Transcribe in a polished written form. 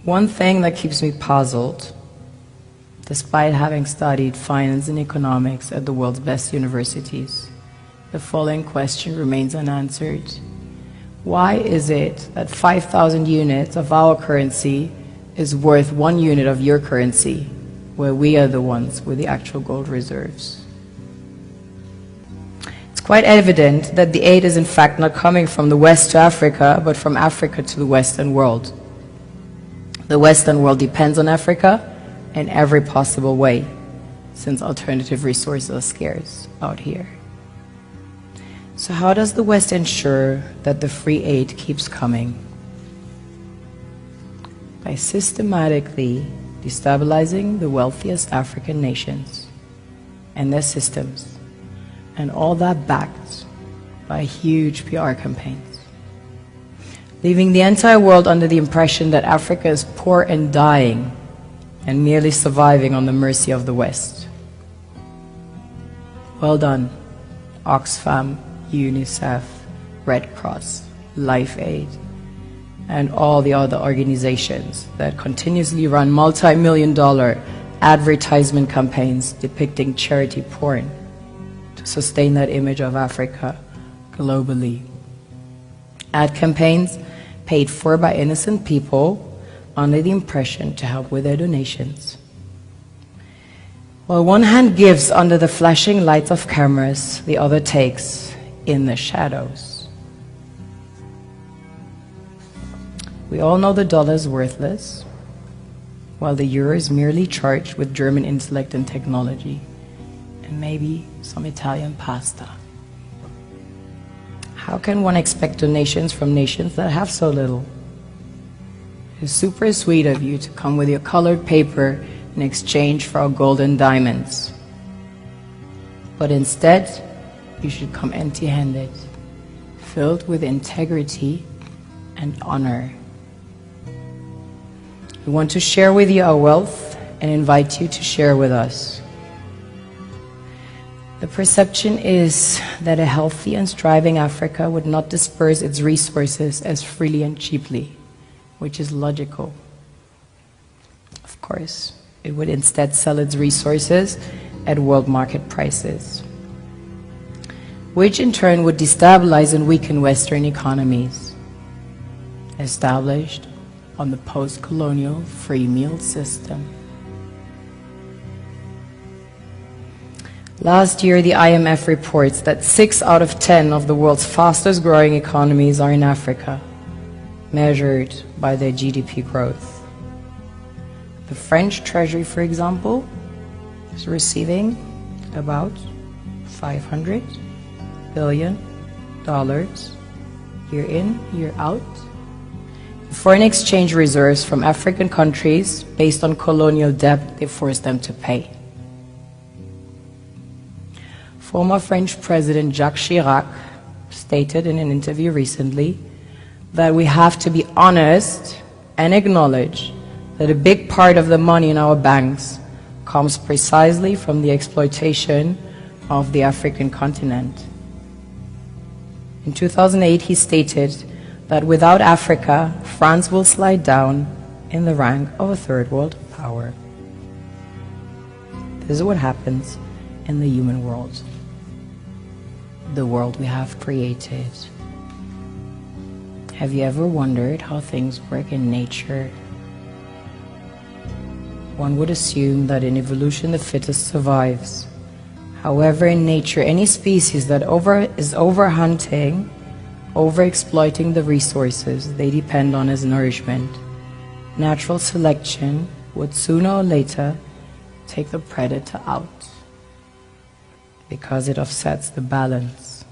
One thing that keeps me puzzled, despite having studied finance and economics at the world's best universities, the following question remains unanswered. Why is it that 5,000 units of our currency is worth 1 unit of your currency, where we are the ones with the actual gold reserves? It's quite evident that the aid is in fact not coming from the West to Africa, but from Africa to the Western world. The Western world depends on Africa in every possible way, since alternative resources are scarce out here. So how does the West ensure that the free aid keeps coming? By systematically destabilizing the wealthiest African nations and their systems, and all that backed by huge PR campaigns, leaving the entire world under the impression that Africa is poor and dying and merely surviving on the mercy of the West. Well done, Oxfam, UNICEF, Red Cross, Life Aid, and all the other organizations that continuously run multi-million-dollar advertisement campaigns depicting charity porn to sustain that image of Africa globally. Ad campaigns paid for by innocent people under the impression to help with their donations. While one hand gives under the flashing lights of cameras, the other takes in the shadows. We all know the dollar is worthless, while the euro is merely charged with German intellect and technology, and maybe some Italian pasta. How can one expect donations from nations that have so little? It's super sweet of you to come with your colored paper in exchange for our gold and diamonds. But instead, you should come empty-handed, filled with integrity and honor. We want to share with you our wealth and invite you to share with us. The perception is that a healthy and striving Africa would not disperse its resources as freely and cheaply, which is logical. Of course, it would instead sell its resources at world market prices, which in turn would destabilize and weaken Western economies, established on the post-colonial free meal system. Last year, the IMF reports that 6 out of 10 of the world's fastest growing economies are in Africa, measured by their GDP growth. The French Treasury, for example, is receiving about $500 billion year in, year out, foreign exchange reserves from African countries based on colonial debt they forced them to pay. Former French President Jacques Chirac stated in an interview recently that we have to be honest and acknowledge that a big part of the money in our banks comes precisely from the exploitation of the African continent. In 2008, he stated that without Africa, France will slide down in the rank of a third world power. This is what happens in the human world, the world we have created. Have you ever wondered how things work in nature? One would assume that in evolution the fittest survives. However, in nature, any species that is overhunting, overexploiting the resources they depend on as nourishment, natural selection would sooner or later take the predator out, because it offsets the balance.